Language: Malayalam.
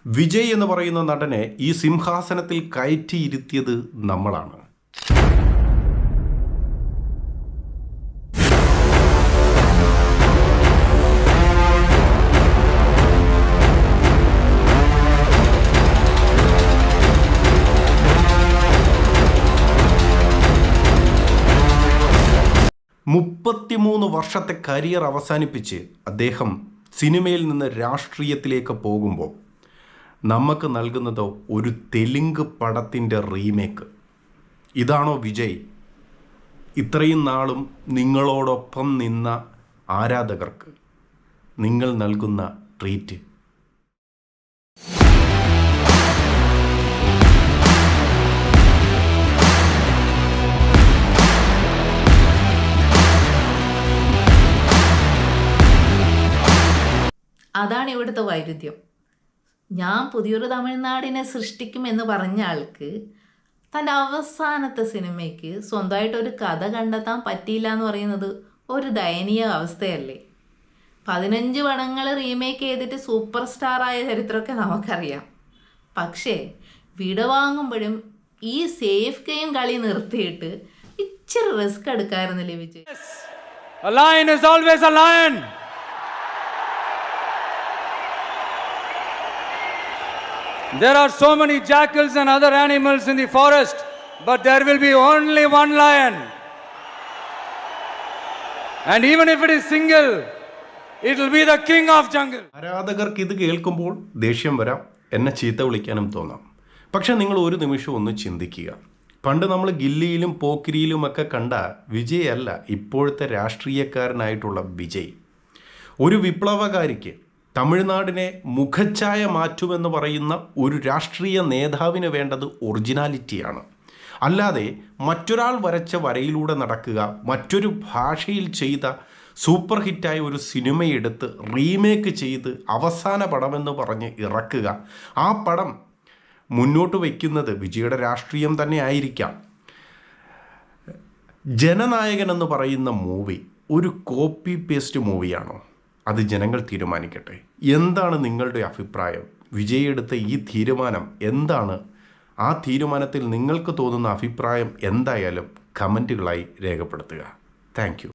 വിജയ് എന്ന് പറയുന്ന നടനെ ഈ സിംഹാസനത്തിൽ കയറ്റിയിരുത്തിയത് നമ്മളാണ്. മുപ്പത്തിമൂന്ന് വർഷത്തെ കരിയർ അവസാനിപ്പിച്ച് അദ്ദേഹം സിനിമയിൽ നിന്ന് രാഷ്ട്രീയത്തിലേക്ക് പോകുമ്പോൾ നമുക്ക് നൽകുന്നത് ഒരു തെലുങ്ക് പടത്തിൻ്റെ റീമേക്ക്. ഇതാണോ വിജയ്? ഇത്രയും നാളും നിങ്ങളോടൊപ്പം നിന്ന ആരാധകർക്ക് നിങ്ങൾ നൽകുന്ന ട്രീറ്റ്? അതാണ് ഇവിടുത്തെ വൈരുദ്ധ്യം. ഞാൻ പുതിയൊരു തമിഴ്നാടിനെ സൃഷ്ടിക്കും എന്ന് പറഞ്ഞ ആൾക്ക് തൻ്റെ അവസാനത്തെ സിനിമയ്ക്ക് സ്വന്തമായിട്ടൊരു കഥ കണ്ടെത്താൻ പറ്റിയില്ല എന്ന് പറയുന്നത് ഒരു ദയനീയ അവസ്ഥയല്ലേ? 15 പടങ്ങൾ റീമേക്ക് ചെയ്തിട്ട് സൂപ്പർ സ്റ്റാറായ ചരിത്രമൊക്കെ നമുക്കറിയാം. പക്ഷേ വിടവാങ്ങുമ്പോഴും ഈ സേഫ് ഗെയിം കളി നിർത്തിയിട്ട് ഇച്ചിരി റിസ്ക് എടുക്കാറുന്നില്ലേ Vijay? A lion is always a lion. There are so many jackals and other animals in the forest, but there will be only one lion. And even if it is single, it will be the king of jungle. ആരാധകർക്ക് ഇത് കേൾക്കുമ്പോൾ ദേഷ്യം വരാം, എന്നെ ചീത്ത വിളിക്കാനും തോന്നാം. പക്ഷെ നിങ്ങൾ ഒരു നിമിഷം ഒന്ന് ചിന്തിക്കുക. പണ്ട് നമ്മൾ ഗില്ലിയിലും പോക്കിരിയിലുമൊക്കെ കണ്ട വിജയ് അല്ല ഇപ്പോഴത്തെ രാഷ്ട്രീയക്കാരനായിട്ടുള്ള വിജയ്. ഒരു വിപ്ലവകാരിക്ക് തമിഴ്നാടിനെ മുഖച്ഛായ മാറ്റുമെന്ന് പറയുന്ന ഒരു രാഷ്ട്രീയ നേതാവിന് വേണ്ടത് ഒറിജിനാലിറ്റിയാണ്. അല്ലാതെ മറ്റൊരാൾ വരച്ച വരയിലൂടെ നടക്കുക, മറ്റൊരു ഭാഷയിൽ ചെയ്ത സൂപ്പർ ഹിറ്റായ ഒരു സിനിമയെടുത്ത് റീമേക്ക് ചെയ്ത് അവസാന പടമെന്ന് പറഞ്ഞ് ഇറക്കുക. ആ പടം മുന്നോട്ട് വയ്ക്കുന്നത് വിജയുടെ രാഷ്ട്രീയം തന്നെ ആയിരിക്കാം. ജനനായകൻ എന്ന് പറയുന്ന മൂവി ഒരു കോപ്പി പേസ്റ്റ് മൂവിയാണോ? അത് ജനങ്ങൾ തീരുമാനിക്കട്ടെ. എന്താണ് നിങ്ങളുടെ അഭിപ്രായം? വിജയ് എടുത്ത ഈ തീരുമാനം എന്താണ്? ആ തീരുമാനത്തിൽ നിങ്ങൾക്ക് തോന്നുന്ന അഭിപ്രായം എന്തായാലും കമൻറ്റുകളായി രേഖപ്പെടുത്തുക. Thank you.